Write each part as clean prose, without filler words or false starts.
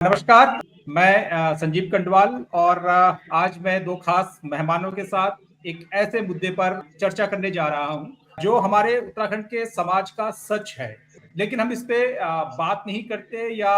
नमस्कार। मैं संजीव कंडवाल और आज मैं दो खास मेहमानों के साथ एक ऐसे मुद्दे पर चर्चा करने जा रहा हूं जो हमारे उत्तराखंड के समाज का सच है, लेकिन हम इस पे बात नहीं करते या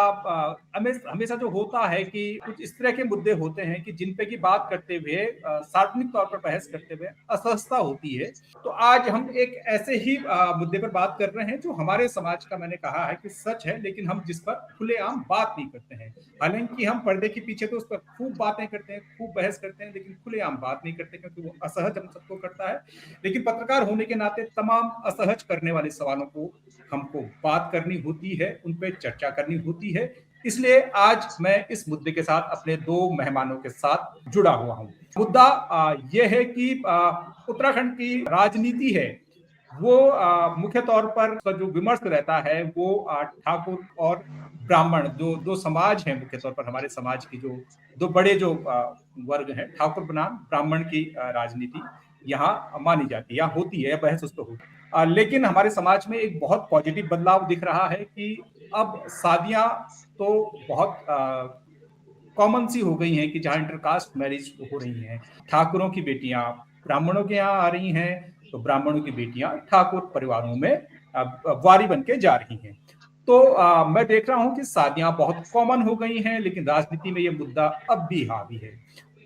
हमेशा जो होता है कि कुछ इस तरह के मुद्दे होते हैं कि जिन पे की बात करते हुए सार्वजनिक तौर पर बहस करते हुए असहजता होती है। तो आज हम एक ऐसे ही मुद्दे पर बात कर रहे हैं जो हमारे समाज का, मैंने कहा है कि सच है, लेकिन हम जिस पर खुलेआम बात नहीं करते हैं। हालांकि हम पर्दे के पीछे तो उस पर खूब बातें करते हैं, खूब बहस करते हैं, लेकिन खुलेआम बात नहीं करते क्योंकि वो असहज हम सबको करता है। लेकिन पत्रकार होने के नाते तमाम असहज करने वाले सवालों को हमको बात करनी होती है, उन पर चर्चा करनी होती है। इसलिए आज मैं इस मुद्दे के साथ अपने दो मेहमानों के साथ जुड़ा हुआ हूं। मुद्दा यह है कि उत्तराखंड की राजनीति है वो मुख्य तौर पर जो विमर्श रहता है वो ठाकुर और ब्राह्मण जो दो समाज हैं, मुख्य तौर पर हमारे समाज की जो दो बड़े जो वर्ग हैं, ठाकुर बनाम ब्राह्मण की राजनीति यहाँ मानी जाती है, यहाँ होती है, बहस उस पर होती है। लेकिन हमारे समाज में एक बहुत पॉजिटिव बदलाव दिख रहा है कि अब शादियां तो बहुत कॉमन सी हो गई हैं कि जहां इंटरकास्ट मैरिज हो रही हैं, ठाकुरों की बेटियां ब्राह्मणों के यहाँ आ रही हैं, तो ब्राह्मणों की बेटियां ठाकुर परिवारों में वारी बन के जा रही हैं। तो मैं देख रहा हूं कि शादियां बहुत कॉमन हो गई हैं, लेकिन राजनीति में ये मुद्दा अब भी हावी है।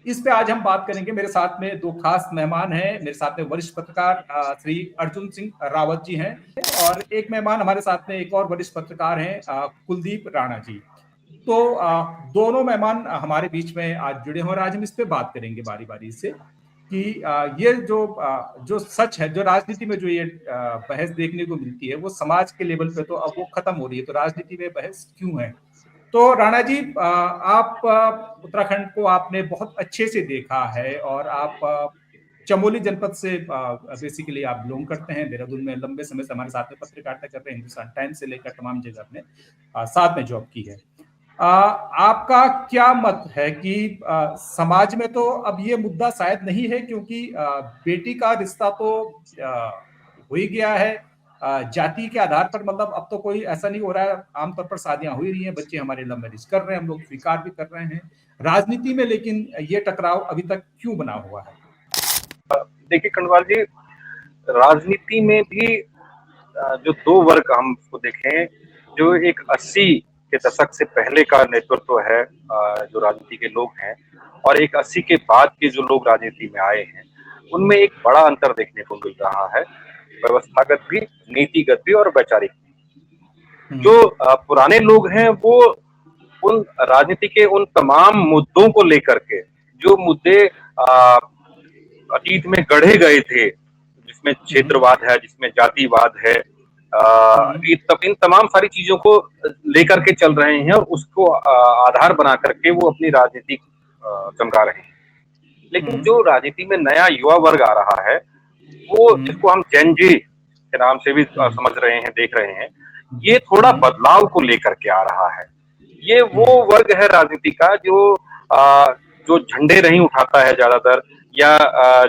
इस पे आज हम बात करेंगे। मेरे साथ में दो खास मेहमान हैं। मेरे साथ में वरिष्ठ पत्रकार श्री अर्जुन सिंह रावत जी हैं और एक मेहमान हमारे साथ में एक और वरिष्ठ पत्रकार हैं, कुलदीप राणा जी। तो दोनों मेहमान हमारे बीच में आज जुड़े हैं और आज हम इस पे बात करेंगे बारी बारी से कि ये जो सच है, जो राजनीति में जो ये बहस देखने को मिलती है वो समाज के लेवल पे तो अब वो खत्म हो रही है, तो राजनीति में बहस क्यों है। तो राणा जी, आप उत्तराखंड को आपने बहुत अच्छे से देखा है और आप चमोली जनपद से बेसिकली आप बिलोंग करते हैं। देहरादून में लंबे समय से हमारे साथ में पत्रकारिता कर रहे हैं, हिंदुस्तान टाइम्स से लेकर तमाम जगह आपने साथ में जॉब की है। आपका क्या मत है कि समाज में तो अब ये मुद्दा शायद नहीं है, क्योंकि बेटी का रिश्ता तो हो ही गया है जाति के आधार पर। मतलब अब तो कोई ऐसा नहीं हो रहा है, आमतौर पर शादियां हो ही रही हैं, बच्चे हमारे लव मैरिज कर रहे हैं, हम लोग स्वीकार भी कर रहे हैं राजनीति में, लेकिन ये टकराव अभी तक क्यों बना हुआ है? देखिए कंडवाल जी, राजनीति में भी जो दो वर्ग हम उसको देखें, जो एक 80 के दशक से पहले का नेतृत्व है, जो राजनीति के लोग हैं, और एक 80 के बाद के जो लोग राजनीति में आए हैं, उनमें एक बड़ा अंतर देखने को मिल रहा है, व्यवस्थागत भी, नीतिगत भी और वैचारिक भी। जो पुराने लोग हैं वो उन राजनीति के उन तमाम मुद्दों को लेकर के, जो मुद्दे अतीत में गढ़े गए थे, जिसमें क्षेत्रवाद है, जिसमें जातिवाद है, इन तमाम सारी चीजों को लेकर के चल रहे हैं और उसको आधार बना करके वो अपनी राजनीति चमका रहे हैं। लेकिन जो राजनीति में नया युवा वर्ग आ रहा है, वो जिसको हम जेन जी के नाम से भी समझ रहे हैं, देख रहे हैं, ये थोड़ा बदलाव को लेकर के आ रहा है। ये वो वर्ग है राजनीति का जो झंडे नहीं उठाता है ज्यादातर, या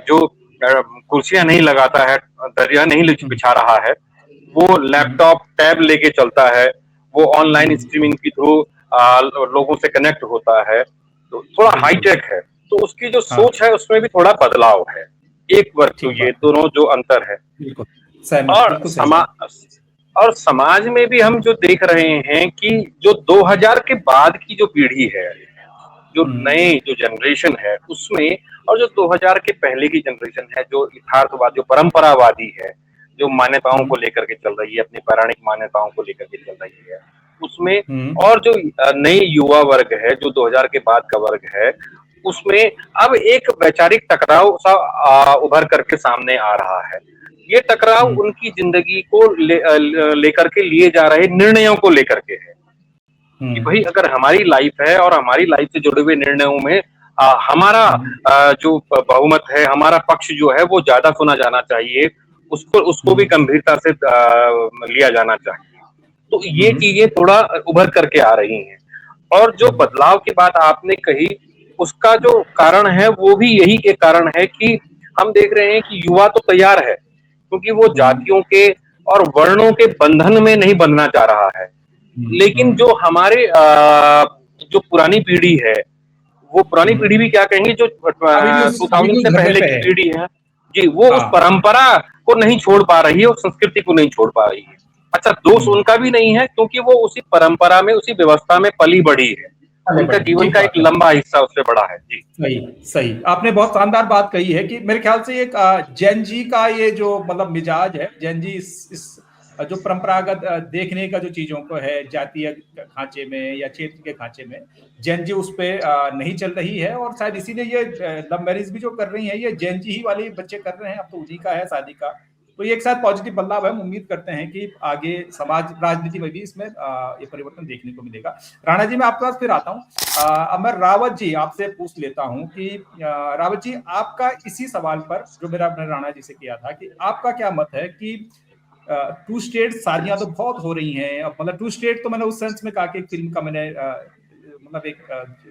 जो कुर्सियां नहीं लगाता है, दरिया नहीं बिछा रहा है, वो लैपटॉप टैब लेके चलता है, वो ऑनलाइन स्ट्रीमिंग के थ्रू लोगों से कनेक्ट होता है, तो थोड़ा हाईटेक है। तो उसकी जो सोच है उसमें भी थोड़ा बदलाव है। एक वर्ग तो ये दोनों जो अंतर है। और समाज में भी हम जो देख रहे हैं कि जो 2000 के बाद की जो पीढ़ी है, जो नए जो जनरेशन है उसमें, और जो 2000 के पहले की जनरेशन है, जो यथार्थवादी, जो परंपरावादी है, जो मान्यताओं को लेकर के चल रही है, अपनी पौराणिक मान्यताओं को लेकर के चल रही है, उसमें, और जो नई युवा वर्ग है, जो 2000 के बाद का वर्ग है, उसमें अब एक वैचारिक टकराव सा उभर करके सामने आ रहा है। ये टकराव उनकी जिंदगी को लेकर के लिए जा रहे निर्णयों को लेकर के है कि भाई अगर हमारी लाइफ है और हमारी लाइफ से जुड़े हुए निर्णयों में हमारा जो बहुमत है, हमारा पक्ष जो है वो ज्यादा सुना जाना चाहिए, उसको भी गंभीरता से लिया जाना चाहिए। तो ये चीजें थोड़ा उभर करके आ रही हैं। और जो बदलाव की बात आपने कही, उसका जो कारण है वो भी यही एक कारण है कि हम देख रहे हैं कि युवा तो तैयार है, क्योंकि वो जातियों के और वर्णों के बंधन में नहीं बंधना चाह रहा है। लेकिन जो हमारे जो पुरानी पीढ़ी है, वो पुरानी पीढ़ी भी क्या कहेंगे, जो 2000 से पहले की पीढ़ी है जी, वो उस परंपरा को नहीं छोड़ पा रही है, उस संस्कृति को नहीं छोड़ पा रही है। अच्छा, दोष उनका भी नहीं है, क्योंकि वो उसी परंपरा में, उसी व्यवस्था में पली बढ़ी है, उनका जीवन का एक लंबा हिस्सा उससे बड़ा है जी। सही सही, आपने बहुत शानदार बात कही है कि मेरे ख्याल से एक जैन जी का ये जो मतलब मिजाज है, जैन जी इस जो परंपरागत देखने का जो चीजों को है जातीय खांचे में या क्षेत्र के खांचे में, जैन जी उस पे नहीं चल रही है, और शायद इसीलिए ये लव मैरिज भी जो कर रही है ये जैन जी ही वाले बच्चे कर रहे हैं, अब तो उन्हीं का है शादी का। तो ये एक साथ पॉजिटिव बदलाव है, हम उम्मीद करते हैं कि आगे समाज राजनीति में भी इसमें ये परिवर्तन देखने को मिलेगा। राणा जी, मैं आपके पास फिर आता हूँ। अमर रावत जी, आपसे पूछ लेता हूँ कि रावत जी, आपका इसी सवाल पर जो मेरा अपने राणा जी से किया था कि आपका क्या मत है कि टू स्टेट शादियां तो बहुत हो रही हैं, मतलब टू स्टेट तो मैंने उस सेंस में कहा कि एक फिल्म का मैंने मतलब एक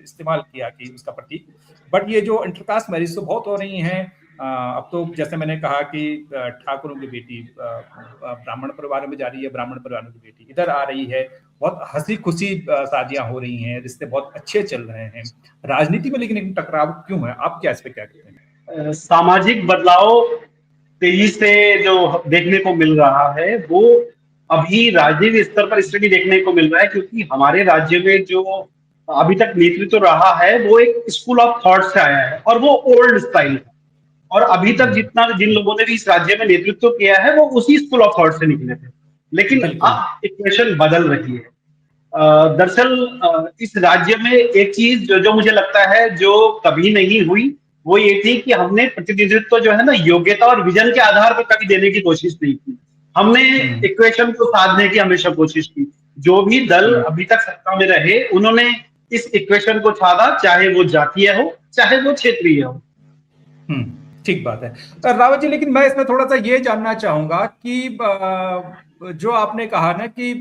इस्तेमाल किया कि उसका प्रतीक, बट ये जो इंटरकास्ट मैरिज तो बहुत हो रही हैं। अब तो जैसे मैंने कहा कि ठाकुरों की बेटी ब्राह्मण परिवार में जा रही है, ब्राह्मण परिवारों की बेटी इधर आ रही है, बहुत हंसी खुशी शादियां हो रही हैं, रिश्ते बहुत अच्छे चल रहे हैं। राजनीति में लेकिन एक टकराव क्यों है, आप क्या इस पे क्या कहते हैं? सामाजिक बदलाव तेजी से जो देखने को मिल रहा है वो अभी राजनीतिक स्तर पर इसलिए देखने को मिल रहा है क्योंकि हमारे राज्य में जो अभी तक नेतृत्व रहा है वो एक स्कूल ऑफ थॉट से आया है और वो ओल्ड स्टाइल है। और अभी तक जिन लोगों ने भी इस राज्य में नेतृत्व किया है वो उसी स्कूल ऑफ थॉट से निकले थे, लेकिन अब इक्वेशन बदल रही है। दरअसल इस राज्य में एक चीज जो मुझे लगता है जो कभी नहीं हुई वो ये थी कि हमने प्रतिनिधित्व जो है ना योग्यता और विजन के आधार पर कभी देने की कोशिश नहीं की। हमने इक्वेशन को साधने की हमेशा कोशिश की। जो भी दल अभी तक सत्ता में रहे उन्होंने इस इक्वेशन को साधा, चाहे वो जातीय हो चाहे वो क्षेत्रीय हो। ठीक बात है रावत जी, लेकिन मैं इसमें थोड़ा सा ये जानना चाहूंगा कि जो आपने कहा ना कि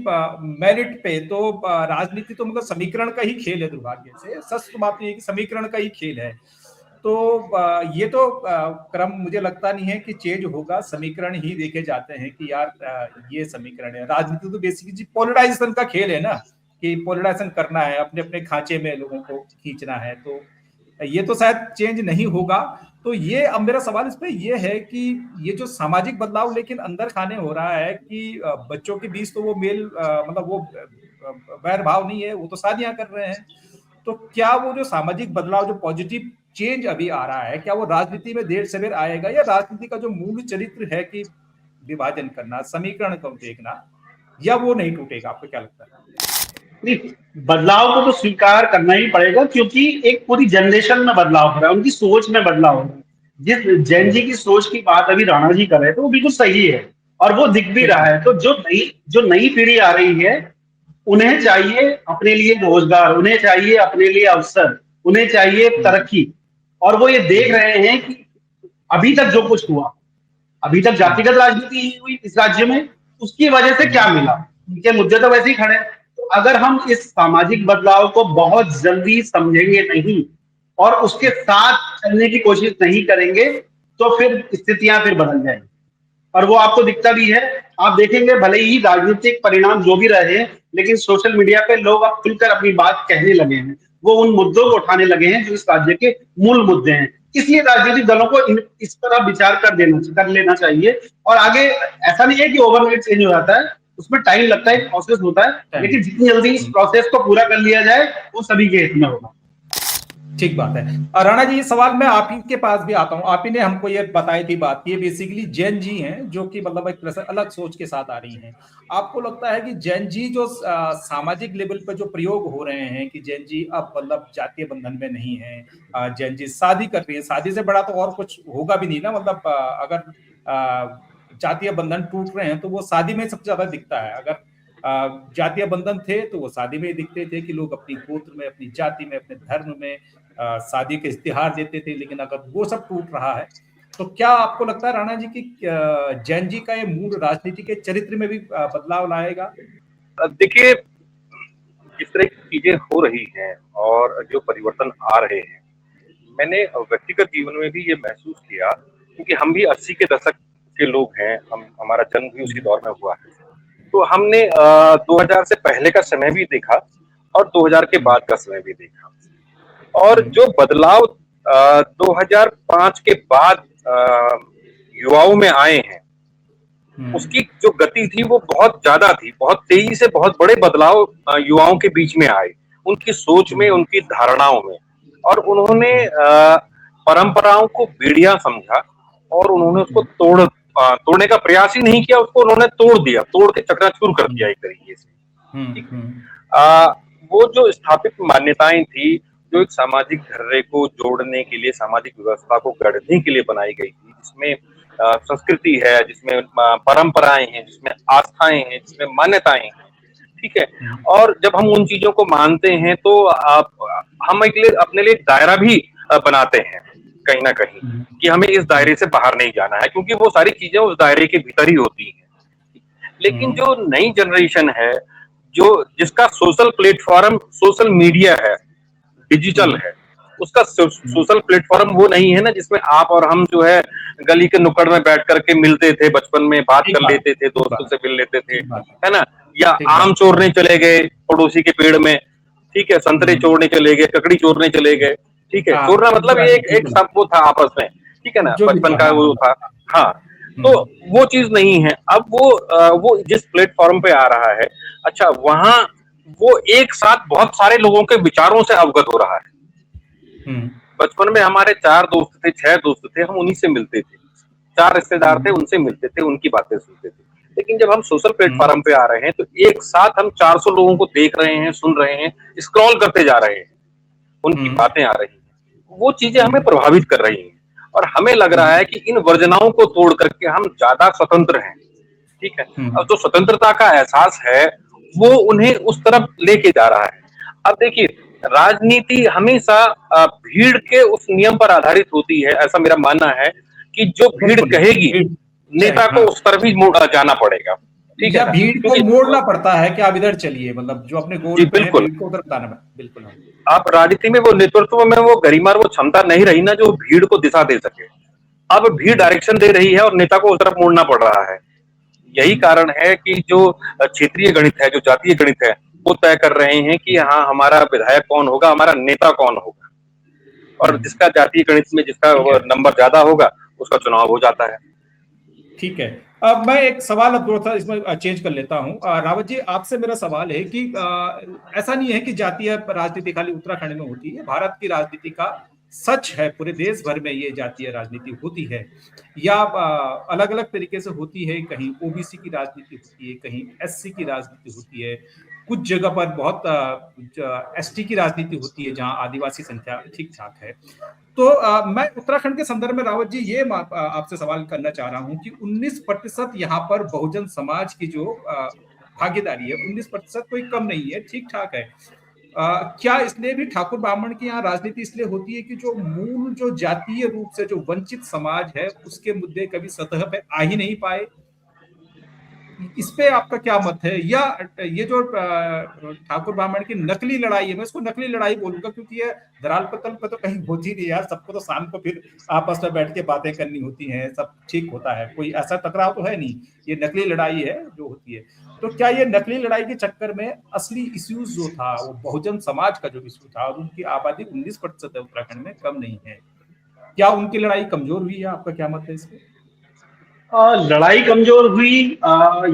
मेरिट पे तो राजनीति तो मतलब समीकरण का ही खेल है, दुर्भाग्य से सच तो बात नहीं है कि समीकरण का ही खेल है। तो ये तो क्रम मुझे लगता नहीं है कि चेंज होगा, समीकरण ही देखे जाते हैं कि यार ये समीकरण है। राजनीति तो बेसिकली पोलराइजेशन का खेल है ना, कि पोलराइजेशन करना है, अपने अपने खांचे में लोगों को खींचना है, तो ये तो शायद चेंज नहीं होगा। तो ये अब मेरा सवाल इस पे ये है कि ये जो सामाजिक बदलाव लेकिन अंदर खाने हो रहा है कि बच्चों के बीच तो वो मेल मतलब वो वैर भाव नहीं है, वो तो शादियां कर रहे हैं, तो क्या वो जो सामाजिक बदलाव जो पॉजिटिव चेंज अभी आ रहा है क्या वो राजनीति में देर सवेर आएगा, या राजनीति का जो मूल चरित्र है कि विभाजन करना, समीकरण को देखना, या वो नहीं टूटेगा? आपको क्या लगता है? बदलाव को तो स्वीकार करना ही पड़ेगा क्योंकि एक पूरी जनरेशन में बदलाव हो रहा है, उनकी सोच में बदलाव हो रहा है। जिस जैन जी की सोच की बात अभी राणा जी कर रहे थे वो बिल्कुल सही है और वो दिख भी रहा है। तो जो नई पीढ़ी आ रही है उन्हें चाहिए अपने लिए रोजगार, उन्हें चाहिए अपने लिए अवसर, उन्हें चाहिए तरक्की, और वो ये देख रहे हैं कि अभी तक जो कुछ हुआ, अभी तक जातिगत राजनीति हुई इस राज्य में, उसकी वजह से क्या मिला, उनके मुद्दे तो वैसे ही खड़े हैं। तो अगर हम इस सामाजिक बदलाव को बहुत जल्दी समझेंगे नहीं और उसके साथ चलने की कोशिश नहीं करेंगे तो फिर स्थितियां फिर बदल जाएंगी, और वो आपको दिखता भी है। आप देखेंगे भले ही राजनीतिक परिणाम जो भी रहे, लेकिन सोशल मीडिया पे लोग अब खुलकर अपनी बात कहने लगे हैं, वो उन मुद्दों को उठाने लगे हैं जो इस राज्य के मूल मुद्दे हैं। इसलिए राजनीतिक दलों को इस पर विचार कर लेना चाहिए, और आगे ऐसा नहीं है कि ओवरनाइट चेंज हो जाता है, उसमें टाइम लगता है, प्रोसेस होता है, लेकिन जितनी जल्दी इस प्रोसेस को पूरा कर लिया जाए वो सभी के हित में होगा। ठीक बात है। राणा जी, ये सवाल मैं आप ही के पास भी आता हूं। आप ही ने हमको ये बताई थी बात, ये बेसिकली जैन जी हैं जो कि मतलब एक तरह से अलग सोच के साथ आ रही हैं। आपको लगता है कि जैन जी जो सामाजिक लेवल पर जो प्रयोग हो रहे हैं कि जैन जी अब मतलब जातीय बंधन में नहीं है, जैन जी शादी कर रही है, शादी से बड़ा तो और कुछ होगा भी नहीं ना, मतलब अगर जातीय बंधन टूट रहे हैं तो वो शादी में सबसे ज्यादा दिखता है। अगर जातीय बंधन थे तो वो शादी में दिखते थे कि लोग अपनी गोत्र में, अपनी जाति में, अपने धर्म में शादी के इश्तिहार देते थे, लेकिन अगर वो सब टूट रहा है तो क्या आपको लगता है राणा जी की जैन जी का ये मूल राजनीति के चरित्र में भी बदलाव लाएगा? देखिए, जिस तरह की चीजें हो रही हैं और जो परिवर्तन आ रहे हैं, मैंने व्यक्तिगत जीवन में भी ये महसूस किया, क्योंकि हम भी 80 के दशक के लोग हैं, हमारा जन्म भी उसी दौर में हुआ है। तो हमने 2000 से पहले का समय भी देखा और 2000 के बाद का समय भी देखा। और जो बदलाव 2005 के बाद युवाओं में आए हैं, उसकी जो गति थी वो बहुत ज्यादा थी, बहुत तेजी से बहुत बड़े बदलाव युवाओं के बीच में आए, उनकी सोच में, उनकी धारणाओं में। और उन्होंने परंपराओं को बेड़िया समझा और उन्होंने उसको तोड़ने का प्रयास ही नहीं किया, उसको उन्होंने तोड़ दिया, तोड़ के चकनाचूर कर दिया एक तरीके से। ठीक है। वो जो स्थापित मान्यताएं थी, जो एक सामाजिक ढर्रे को जोड़ने के लिए, सामाजिक व्यवस्था को गढ़ने के लिए बनाई गई थी, जिसमें संस्कृति है, जिसमें परंपराएं हैं, जिसमें आस्थाएं हैं, जिसमें मान्यताएं हैं। ठीक है। और जब हम उन चीजों को मानते हैं तो हम अपने लिए एक दायरा भी बनाते हैं कहीं ना कहीं, कि हमें इस दायरे से बाहर नहीं जाना है, क्योंकि वो सारी चीजें उस दायरे के भीतर ही होती हैं। लेकिन जो नई जनरेशन है, जो जिसका सोशल प्लेटफॉर्म सोशल मीडिया है, डिजिटल है, उसका सोशल प्लेटफॉर्म वो नहीं है ना जिसमें आप और हम जो है गली के नुक्कड़ में बैठ करके मिलते थे, बचपन में बात कर लेते थे, दोस्तों से मिल लेते थे, है ना, या आम चोरने चले गए पड़ोसी के पेड़ में, ठीक है, संतरे चोरने चले गए, ककड़ी चोरने चले गए, ठीक है, चोरना मतलब एक सब वो था आपस में, ठीक है ना, बचपन का वो था। हाँ, तो वो चीज नहीं है अब। वो जिस प्लेटफॉर्म पे आ रहा है, अच्छा, वहां वो एक साथ बहुत सारे लोगों के विचारों से अवगत हो रहा है। बचपन में हमारे 4 दोस्त थे, 6 दोस्त थे, हम उन्हीं से मिलते थे, 4 रिश्तेदार थे, उनसे मिलते थे, उनकी बातें सुनते थे। लेकिन जब हम सोशल प्लेटफॉर्म पे आ रहे हैं तो एक साथ हम 400 लोगों को देख रहे हैं, सुन रहे हैं, स्क्रॉल करते जा रहे हैं, उनकी बातें आ रही हैं, वो चीजें हमें प्रभावित कर रही हैं और हमें लग रहा है कि इन वर्जनाओं को तोड़ करके हम ज्यादा स्वतंत्र हैं। ठीक है। अब जो स्वतंत्रता का एहसास है वो उन्हें उस तरफ लेके जा रहा है। अब देखिए, राजनीति हमेशा भीड़ के उस नियम पर आधारित होती है, ऐसा मेरा मानना है कि जो भीड़ कहेगी नेता को उस तरफ ही जाना पड़ेगा। ठीक है, भीड़ को मोड़ना पड़ता है कि आप इधर चलिए, मतलब जो अपने गोल पे है, भीड़ को उधर बताना है। बिल्कुल। आप राजनीति में वो नेतृत्व में वो गरिमा और वो क्षमता नहीं रही ना जो भीड़ को दिशा दे सके। अब भीड़ डायरेक्शन दे रही है और नेता को उस तरफ मोड़ना पड़ रहा है। यही कारण है कि जो क्षेत्रीय गणित है, जो जातीय गणित है, वो तय कर रहे हैं कि हाँ, हमारा विधायक कौन होगा, हमारा नेता कौन होगा, और जिसका जातीय गणित में जिसका नंबर ज्यादा होगा उसका चुनाव हो जाता है। ठीक है। अब मैं एक सवाल अब थोड़ा सा इसमें चेंज कर लेता हूं। रावत जी, आपसे मेरा सवाल है कि ऐसा नहीं है कि जातीय राजनीति खाली उत्तराखंड में होती है, भारत की राजनीति का सच है, पूरे देश भर में ये जातीय राजनीति होती है, या अलग अलग तरीके से होती है। कहीं ओबीसी की राजनीति होती है, कहीं एससी की राजनीति होती है, कुछ जगह पर बहुत एसटी की राजनीति होती है जहां आदिवासी संख्या ठीक ठाक है। तो मैं उत्तराखंड के संदर्भ में रावत जी ये आपसे सवाल करना चाह रहा हूं कि 19% यहाँ पर बहुजन समाज की जो भागीदारी है, 19% कोई कम नहीं है, ठीक ठाक है। क्या इसलिए भी ठाकुर ब्राह्मण की यहाँ राजनीति इसलिए होती है कि जो मूल जो जातीय रूप से जो वंचित समाज है उसके मुद्दे कभी सतह पे आ ही नहीं पाए? इस पे आपका क्या मत है? या ये जो ठाकुर ब्राह्मण की नकली लड़ाई है, मैं इसको नकली लड़ाई बोलूंगा क्योंकि ये धराल पतल पे तो कहीं होती नहीं यार, सबको तो शाम को फिर आपस में बैठ के बातें करनी होती हैं, सब ठीक होता है, कोई ऐसा टकराव तो है नहीं, ये नकली लड़ाई है जो होती है। तो क्या ये नकली लड़ाई के चक्कर में असली इश्यूज जो था वो बहुजन समाज का जो इश्यू था, और उनकी आबादी 19% है उत्तराखंड में, कम नहीं है, क्या उनकी लड़ाई कमजोर हुई है? आपका क्या मत है इस पे? लड़ाई कमजोर हुई,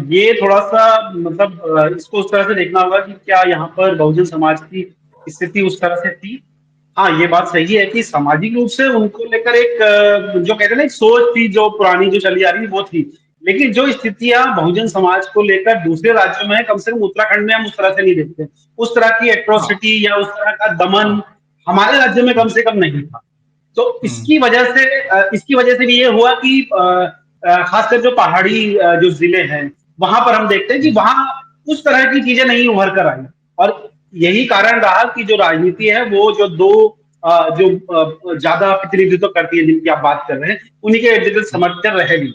ये थोड़ा सा मतलब इसको उस तरह से देखना होगा कि क्या यहाँ पर बहुजन समाज की स्थिति उस तरह से थी। हाँ, ये बात सही है कि सामाजिक रूप से उनको लेकर एक जो कहते हैं ना, एक सोच थी जो पुरानी जो चली आ रही वो थी। लेकिन जो स्थितियां बहुजन समाज को लेकर दूसरे राज्यों में है, कम से कम उत्तराखंड में हम उस तरह से नहीं देखते। उस तरह की एट्रोसिटी या उस तरह का दमन हमारे राज्य में कम से कम नहीं था। तो इसकी वजह से भी ये हुआ कि खासकर जो पहाड़ी जो जिले हैं वहां पर हम देखते हैं कि वहां उस तरह की चीजें नहीं उभर कर आई, और यही कारण रहा कि जो राजनीति है वो जो दो जो ज्यादा प्रतिनिधित्व करती है जिनकी आप बात कर रहे हैं, उन्हीं के इर्द गिर्द समर्थन रहेगी।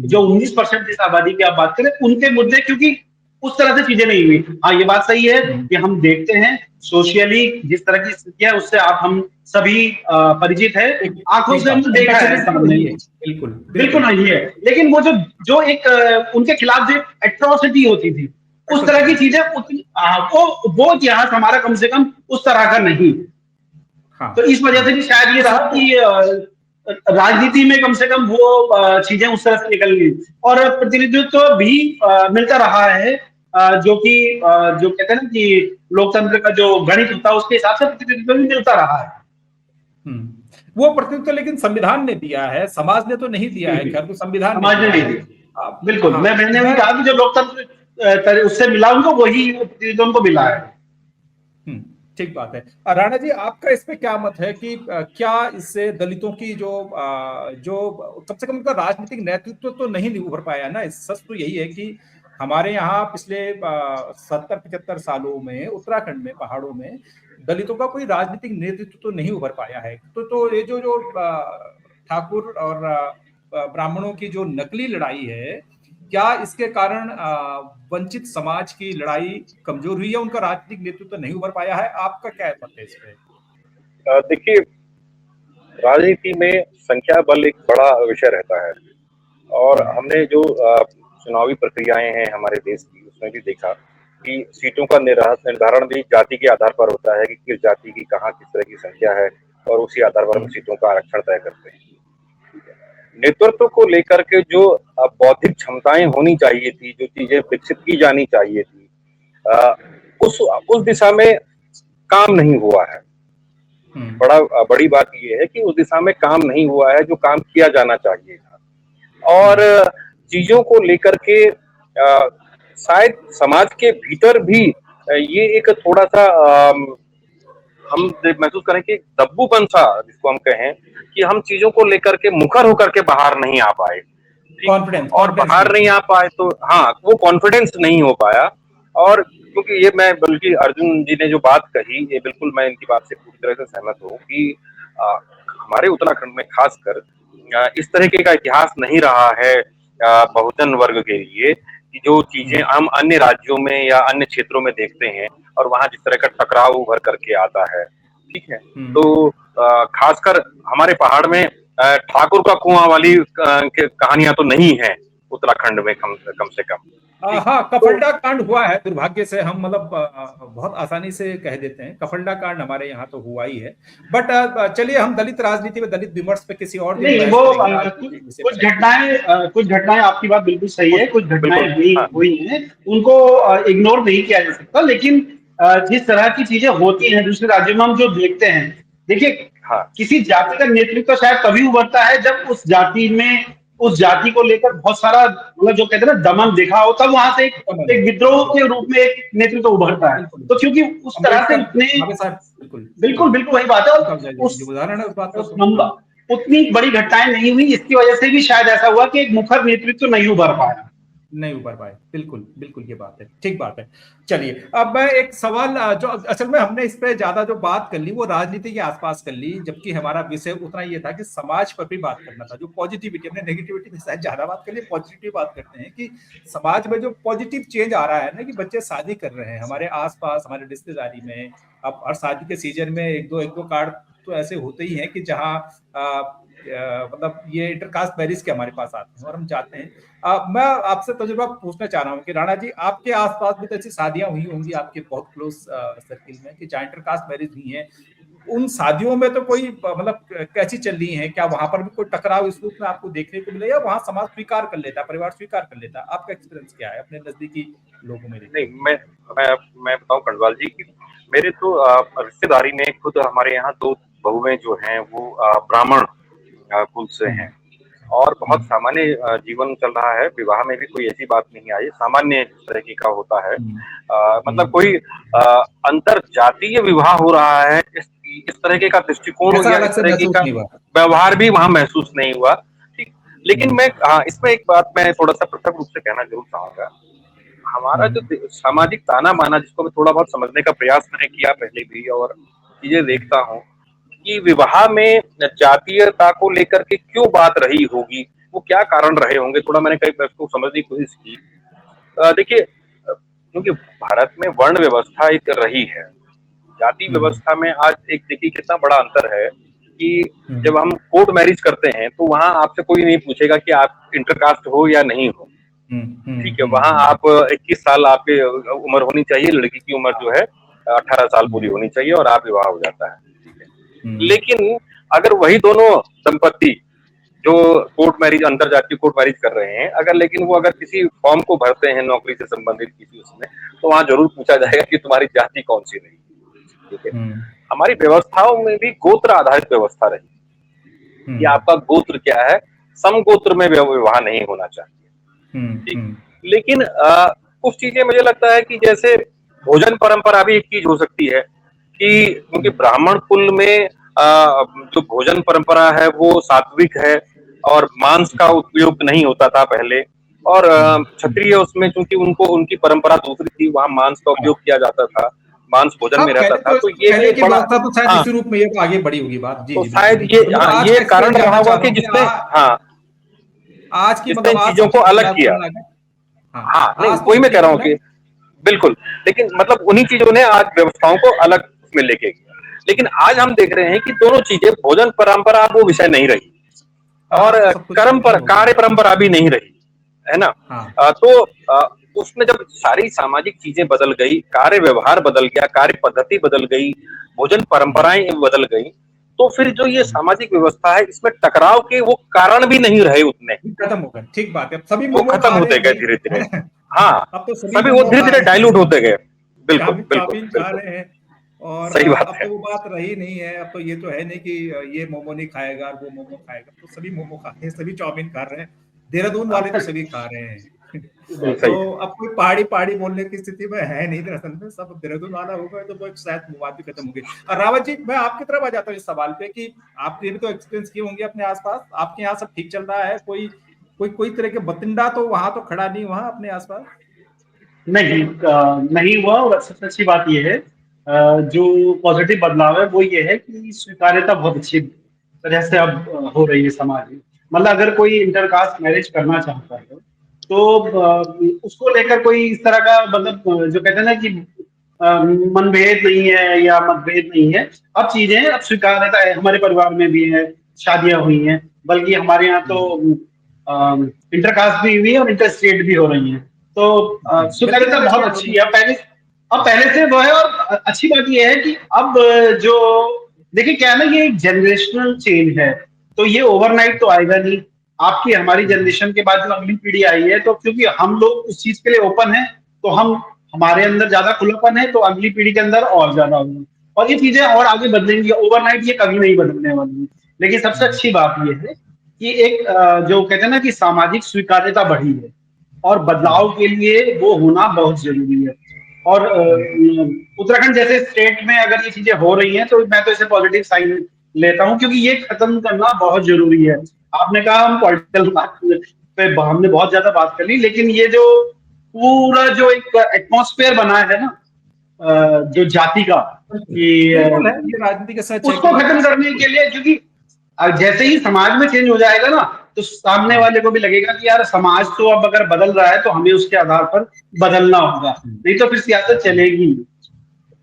जो 19% जिस आबादी की आप बात करें उनके मुद्दे, क्योंकि उस तरह से चीजें नहीं हुई। हाँ, ये बात सही है कि हम देखते हैं सोशियली जिस तरह की स्थिति है उससे हम सभी परिचित है, आंखों से हमने देखा है, सामने बिल्कुल नहीं है। लेकिन वो जो एक उनके खिलाफ जो एट्रोसिटी होती थी, उस तरह की चीजें उतनी वो इतिहास हमारा कम से कम उस तरह का नहीं। हाँ, तो इस वजह से भी शायद ये रहा कि राजनीति में कम से कम वो चीजें उस तरह से निकल गई और प्रतिनिधित्व भी मिलता रहा है, जो कि जो कहते हैं ना कि लोकतंत्र का जो गणित होता है उसके हिसाब से प्रतिनिधित्व भी मिलता रहा है। वो प्रतिनिधित्व लेकिन संविधान ने दिया है, समाज ने तो नहीं दिया है। खैर, तो संविधान ने समाज ने दिया नहीं है। दिया, बिल्कुल। हाँ, मैंने भी कहा कि जो लोकतंत्र उससे मिला उनको वही प्रतिनिधित्व उनको मिला है। ठीक बात है। राणा जी, आपका इस पे क्या मत है कि क्या इससे दलितों की जो कम से कम उनका राजनीतिक नेतृत्व तो नहीं उभर पाया ना? सच तो यही है कि हमारे यहाँ पिछले 70-75 सालों में उत्तराखंड में पहाड़ों में दलितों का कोई राजनीतिक नेतृत्व तो नहीं उभर पाया है। तो ये जो ठाकुर और ब्राह्मणों की जो नकली लड़ाई है, क्या इसके कारण वंचित समाज की लड़ाई कमजोर हुई है, उनका राजनीतिक नेतृत्व नहीं उभर पाया है? आपका क्या मत है इस पे? देखिए, राजनीति में संख्या बल एक बड़ा विषय रहता है और हमने जो चुनावी प्रक्रियाएं हैं हमारे देश की उसमें भी देखा कि सीटों का निर्धारण भी जाति के आधार पर होता है कि किस जाति की कहाँ किस तरह की संख्या है और उसी आधार पर हम सीटों का आरक्षण तय करते हैं। नेतृत्व को लेकर के जो बौद्धिक क्षमताएं होनी चाहिए थी, जो चीजें विकसित की जानी चाहिए थी, उस दिशा में काम नहीं हुआ है। बड़ी बात यह है कि उस दिशा में काम नहीं हुआ है जो काम किया जाना चाहिए था। और चीजों को लेकर के शायद समाज के भीतर भी ये एक थोड़ा सा हम महसूस करें कि दब्बूपन सा जिसको हम कहें कि हम चीजों को लेकर के मुखर होकर के बाहर नहीं आ पाए, और बाहर नहीं आ पाए तो हाँ, वो कॉन्फिडेंस नहीं हो पाया। और क्योंकि ये मैं बल्कि अर्जुन जी ने जो बात कही, ये बिल्कुल मैं इनकी बात से पूरी तरह से सहमत हूँ कि हमारे उत्तराखंड में खासकर इस तरीके का इतिहास नहीं रहा है बहुजन वर्ग के लिए कि जो चीजें हम अन्य राज्यों में या अन्य क्षेत्रों में देखते हैं और वहां जिस तरह का टकराव उभर करके आता है, ठीक है। तो खासकर हमारे पहाड़ में ठाकुर का कुआं वाली कहानियां तो नहीं है उत्तराखंड में, कम से कम। हाँ, कफलडा कांड हुआ है, दुर्भाग्य से हम मतलब बहुत आसानी से कह देते हैं। कफलडा कांड हमारे यहाँ तो हुआ ही है। बट चलिए, हम दलित राजनीति में दलित विमर्श पे किसी और दिन नहीं, वो कुछ घटनाएं आपकी बात बिल्कुल सही है, कुछ घटनाएं हुई हैं, उनको इग्नोर नहीं किया जा सकता। लेकिन जिस तरह की चीजें होती हैं दूसरे राज्यों में हम जो देखते हैं, देखिए, किसी जाति का नेतृत्व शायद तभी उभरता है जब उस जाति को लेकर बहुत सारा मतलब जो कहते हैं ना दमन देखा हो, तब वहां से एक विद्रोह के रूप में एक नेतृत्व उभरता है। तो क्योंकि उस तरह से बिल्कुल वही बात है, उतनी बड़ी घटनाएं नहीं हुई, इसकी वजह से भी शायद ऐसा हुआ कि एक मुखर नेतृत्व नहीं उभर पाया। बिल्कुल ये बात है, ठीक बात है। चलिए, अब मैं एक सवाल जो असल में हमने इस पे ज्यादा जो बात कर ली वो राजनीति के आसपास कर ली, जबकि हमारा विषय उतना ये था कि समाज पर भी बात करना था। जो पॉजिटिविटी, हमने नेगेटिविटी में शायद ज्यादा बात कर ली, पॉजिटिव बात करते हैं कि समाज में जो पॉजिटिव चेंज आ रहा है ना, कि बच्चे शादी कर रहे हैं हमारे आसपास, हमारे रिश्तेदारी में। अब हर शादी के सीजन में एक दो कार्ड तो ऐसे होते ही हैं कि जहाँ मतलब ये इंटरकास्ट मैरिज के हमारे पास आते हैं और हम चाहते हैं। मैं आपसे तजुर्बा पूछना चाह रहा हूँ कि राणा जी, आपके आसपास भी तो ऐसी शादियां हुई होंगी आपके बहुत क्लोज सर्किल में कि जहाँ इंटरकास्ट मैरिज हुई है, उन शादियों में तो कोई मतलब कैसी चल रही है? क्या वहां पर भी कोई टकराव इस रूप में आपको देखने को मिला या वहां समाज स्वीकार कर लेता, परिवार स्वीकार कर लेता? आपका एक्सपीरियंस क्या है अपने नजदीकी लोगों में? नहीं, मैं बताऊं कंडवाल जी कि मेरे तो रिश्तेदारी में खुद हमारे यहाँ 2 बहुएं जो हैं वो ब्राह्मण कुल से हैं और बहुत सामान्य जीवन चल रहा है। विवाह में भी कोई ऐसी बात नहीं आई, सामान्य तरीके का होता है। मतलब कोई अंतर जातीय विवाह हो रहा है, इस तरीके का दृष्टिकोण या इस तरीके का व्यवहार भी वहां महसूस नहीं हुआ, ठीक। लेकिन मैं इसमें एक बात मैं थोड़ा सा पृथक रूप से कहना जरूर चाहूंगा। हमारा जो सामाजिक ताना बाना, जिसको मैं थोड़ा बहुत समझने का प्रयास मैंने किया पहले भी और चीजें देखता हूँ कि विवाह में जातीयता को लेकर के क्यों बात रही होगी, वो क्या कारण रहे होंगे, थोड़ा मैंने कई उसको समझने की कोशिश की। देखिए, क्योंकि भारत में वर्ण व्यवस्था एक रही है, जाति व्यवस्था में आज एक देखिए कितना बड़ा अंतर है कि जब हम कोर्ट मैरिज करते हैं तो वहां आपसे कोई नहीं पूछेगा कि आप इंटरकास्ट हो या नहीं हो, ठीक है, वहां आप 21 साल आपकी उम्र होनी चाहिए, लड़की की उम्र जो है 18 साल पूरी होनी चाहिए और आप विवाह हो जाता है। ठीक है, लेकिन अगर वही दोनों दंपत्ति जो कोर्ट मैरिज, अंतर जातीय कोर्ट मैरिज कर रहे हैं, लेकिन वो अगर किसी फॉर्म को भरते हैं नौकरी से संबंधित किसी उसमें, तो वहां जरूर पूछा जाएगा कि तुम्हारी जाति कौन सी रही। ठीक है, हमारी व्यवस्थाओं में भी गोत्र आधारित व्यवस्था रही कि आपका गोत्र क्या है, समगोत्र में विवाह नहीं होना चाहिए। ठीक, लेकिन कुछ चीजें मुझे लगता है कि जैसे भोजन परंपरा भी एक चीज हो सकती है कि क्योंकि ब्राह्मण कुल में जो भोजन परंपरा है वो सात्विक है और मांस का उपयोग नहीं होता था पहले, और क्षत्रिय उसमें चूंकि उनको उनकी परंपरा दूसरी थी, वहां मांस का उपयोग किया जाता था, मांस भोजन में रहता था। तो ये पहले की व्यवस्था तो शायद इसी रूप में ये आगे बढ़ी होगी बात। जी, तो शायद ये कारण रहा होगा कि जिसने आज की चीजों को अलग किया। हाँ, नहीं वही मैं कह रहा हूँ कि बिल्कुल, लेकिन मतलब उन्हीं चीजों ने आज व्यवस्थाओं को अलग में लेके गया। लेकिन आज हम देख रहे हैं कि दोनों चीजें, भोजन परंपरा वो विषय नहीं रही और कार्य परंपरा भी नहीं रही, है ना। तो उसमें जब सारी सामाजिक चीजें बदल गई, कार्य व्यवहार बदल गया, कार्य पद्धति बदल गई, भोजन परंपराएं बदल गई, तो फिर जो ये सामाजिक व्यवस्था है इसमें टकराव के वो कारण भी नहीं रहे, उतने खत्म हो गए। ठीक बात है, सभी वो खत्म होते गए धीरे धीरे। हाँ, अब तो सभी वो धीरे धीरे डाइल्यूट होते गए। बिल्कुल बिल्कुल खा रहे हैं और सही बात अब है। तो वो बात रही नहीं है। अब तो ये तो है नहीं कि ये मोमो नहीं खाएगा वो मोमो खाएगा, तो सभी मोमो खा रहे हैं, सभी चाउमीन खा रहे हैं, देहरादून वाले तो सभी खा रहे हैं। तो अब कोई पहाड़ी बोलने की स्थिति में है नहीं दरअसल में, सब देहरादून वाला होगा तो वो शायद बात भी खत्म हो गई। और रावत जी, मैं आपकी तरफ आ जाता हूँ इस सवाल पे कि आपने भी तो एक्सपीरियंस किए होंगे अपने आसपास, आपके यहाँ सब ठीक चल रहा है? कोई तरह के बतिंडा तो वहां तो खड़ा नहीं वहां अपने आसपास? नहीं हुआ। और सबसे अच्छी बात यह है, जो पॉजिटिव बदलाव है वो ये है कि स्वीकार्यता बहुत अच्छी तरह से अब हो रही है समाज में। मतलब अगर कोई इंटरकास्ट मैरिज करना चाहता है तो उसको लेकर कोई इस तरह का, मतलब जो कहते हैं ना कि मनभेद नहीं है या मतभेद नहीं है। अब चीजें, अब स्वीकार्यता है, हमारे परिवार में भी है, शादियां हुई हैं, बल्कि हमारे यहाँ तो इंटरकास्ट भी हुई है और इंटर स्टेट भी हो रही है। तो स्वीकार्यता बहुत अच्छी है पहले से वो है। और अच्छी बात यह है कि अब जो देखिए क्या है ना, ये एक जनरेशनल चेंज है, तो ये ओवरनाइट तो आएगा नहीं। आपकी हमारी जनरेशन के बाद जो अगली पीढ़ी आई है, तो क्योंकि हम लोग उस चीज के लिए ओपन है, तो हमारे अंदर ज्यादा खुलापन है, तो अगली पीढ़ी के अंदर और ज्यादा होगा, और ये चीजें और आगे बदलेंगी। ओवरनाइट ये कभी नहीं बदलने वाली। लेकिन सबसे अच्छी बात ये है कि एक जो कहते हैं ना कि सामाजिक स्वीकार्यता बढ़ी है, और बदलाव के लिए वो होना बहुत जरूरी है। और उत्तराखंड जैसे स्टेट में अगर ये चीजें हो रही हैं, तो मैं तो इसे पॉजिटिव साइन लेता हूँ, क्योंकि ये खत्म करना बहुत जरूरी है। आपने कहा हम पॉलिटिकल बात पे हमने बहुत ज्यादा बात कर ली, लेकिन ये जो पूरा जो एक एटमॉस्फेयर बना है ना, जो जाति का, कि राजनीति के साथ उसको खत्म करने के लिए, क्योंकि जैसे ही समाज में चेंज हो जाएगा ना, तो सामने वाले को भी लगेगा कि यार समाज तो अब अगर बदल रहा है तो हमें उसके आधार पर बदलना होगा, नहीं तो फिर सियासत चलेगी।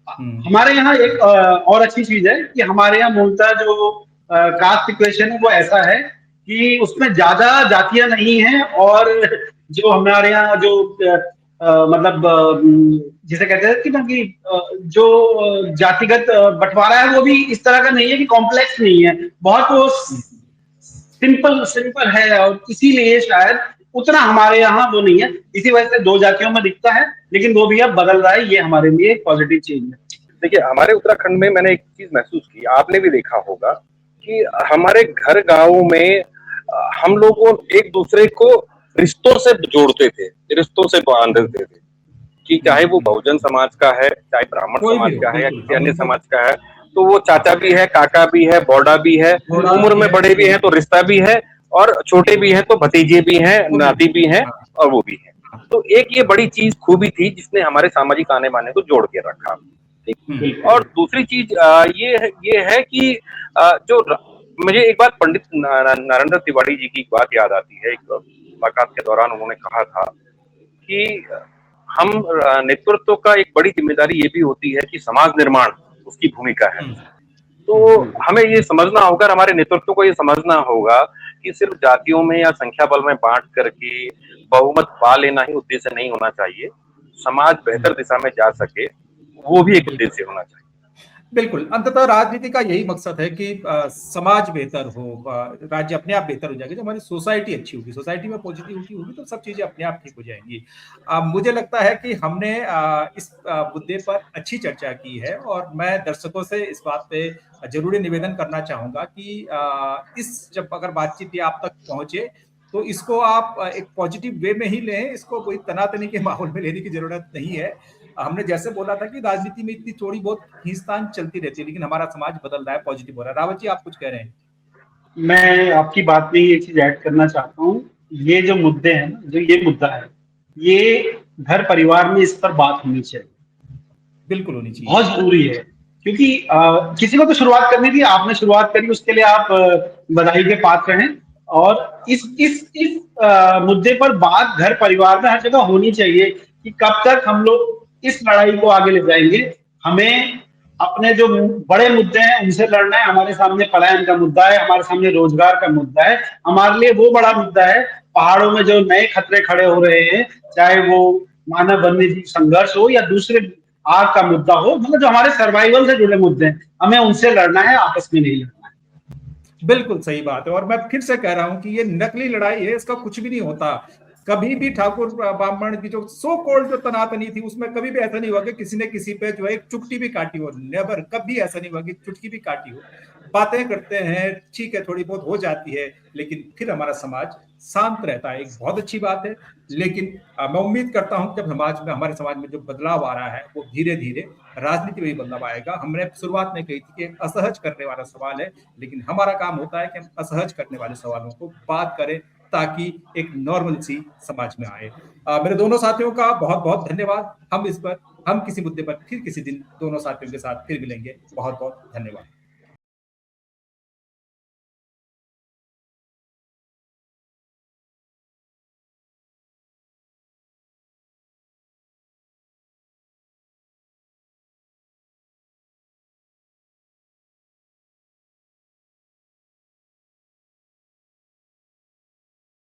हमारे यहाँ एक और अच्छी चीज है कि हमारे यहाँ मूलतः जो कास्ट इक्वेशन है वो ऐसा है कि उसमें ज्यादा जातियां नहीं है, और जो हमारे यहाँ जो मतलब जिसे कहते हैं कि जो जातिगत बंटवारा है वो भी इस तरह का नहीं है कि कॉम्प्लेक्स नहीं है, बहुत वो सिंपल है। और इसीलिए शायद उतना हमारे यहाँ वो नहीं है, इसी वजह से दो जातियों में दिखता है, लेकिन वो भी अब बदल रहा है। ये हमारे लिए एक पॉजिटिव चेंज है। देखिए, हमारे उत्तराखंड में मैंने एक चीज महसूस की, आपने भी देखा होगा कि हमारे घर गांवों में हम लोग एक दूसरे को रिश्तों से जोड़ते थे, रिश्तों से बांधते थे, कि चाहे वो बहुजन समाज का है, चाहे ब्राह्मण समाज का है या किसी अन्य समाज का है, तो वो चाचा भी है, काका भी है, बौड़ा भी है, उम्र में बड़े भी हैं तो रिश्ता भी है, और छोटे भी हैं तो भतीजे भी हैं, नाती भी हैं, और वो भी है। तो एक ये बड़ी चीज खूबी थी जिसने हमारे सामाजिक आने बाने को जोड़ के रखा। और दूसरी चीज ये है कि जो मुझे एक बात पंडित नरेंद्र तिवारी जी की बात याद आती है। एक मुलाकात के दौरान उन्होंने कहा था कि हम नेतृत्व का एक बड़ी जिम्मेदारी ये भी होती है कि समाज निर्माण उसकी भूमिका है। तो हमें ये समझना होगा, हमारे नेतृत्व को ये समझना होगा कि सिर्फ जातियों में या संख्या बल में बांट करके बहुमत पा लेना ही उद्देश्य नहीं होना चाहिए। समाज बेहतर दिशा में जा सके, वो भी एक उद्देश्य होना चाहिए। बिल्कुल, अंततः राजनीति का यही मकसद है कि समाज बेहतर हो, राज्य अपने आप बेहतर हो जाएगा, जब हमारी सोसाइटी अच्छी होगी, सोसाइटी में पॉजिटिविटी होगी तो सब चीजें अपने आप ठीक हो जाएंगी। मुझे लगता है कि हमने इस मुद्दे पर अच्छी चर्चा की है और मैं दर्शकों से इस बात पे जरूरी निवेदन करना चाहूंगा कि इस जब अगर बातचीत ये आप तक पहुंचे तो इसको आप एक पॉजिटिव वे में ही लें, इसको कोई तनातनी के माहौल में लेने की जरूरत नहीं है। हमने जैसे बोला था कि राजनीति में इतनी थोड़ी बहुत खींचतान चलती रहती है, लेकिन हमारा समाज बदल रहा है, पॉजिटिव हो रहा है। रावत जी, आप कुछ कह रहे हैं? मैं आपकी बात में एक चीज ऐड करना चाहता हूँ। ये जो मुद्दे हैं ना, जो ये मुद्दा है, ये घर परिवार में इस पर बात होनी चाहिए, बिल्कुल होनी चाहिए, बहुत जरूरी है। क्योंकि किसी को तो शुरुआत करनी थी, आपने शुरुआत करी, उसके लिए आप बधाई के पात्र हैं। और इस मुद्दे पर बात घर परिवार में हर जगह होनी चाहिए कि कब तक हम लोग इस लड़ाई को आगे ले जाएंगे। हमें अपने जो बड़े मुद्दे हैं उनसे लड़ना है। हमारे सामने पलायन का मुद्दा है, हमारे सामने रोजगार का मुद्दा है, हमारे लिए वो बड़ा मुद्दा है। पहाड़ों में जो नए खतरे खड़े हो रहे हैं, चाहे वो मानव वन्य जीव संघर्ष हो या दूसरे आग का मुद्दा हो, मतलब जो हमारे सर्वाइवल से जुड़े मुद्दे हैं, हमें उनसे लड़ना है, आपस में नहीं लड़ना है। बिल्कुल सही बात है। और मैं फिर से कह रहा हूं कि ये नकली लड़ाई है, इसका कुछ भी नहीं होता। कभी भी ठाकुर ब्राह्मण की जो सो कॉल्ड जो तनातनी थी, उसमें कभी भी ऐसा नहीं हुआ कि किसी ने किसी पे जो है एक चुटकी भी काटी हो। नेवर, कभी ऐसा नहीं हुआ कि चुटकी भी काटी हो। बातें करते हैं, ठीक है, थोड़ी बहुत हो जाती है, लेकिन फिर हमारा समाज शांत रहता है, एक बहुत अच्छी बात है। लेकिन मैं उम्मीद करता हूं जब हमारे समाज में जो बदलाव आ रहा है वो धीरे धीरे राजनीति में भी बदलाव आएगा। हमने शुरुआत में कही थी कि एक असहज करने वाला सवाल है, लेकिन हमारा काम होता है कि हम असहज करने वाले सवालों को बात करें ताकि एक नॉर्मल सी समाज में आए। मेरे दोनों साथियों का बहुत बहुत धन्यवाद। हम किसी मुद्दे पर फिर किसी दिन दोनों साथियों के साथ फिर मिलेंगे। बहुत बहुत धन्यवाद।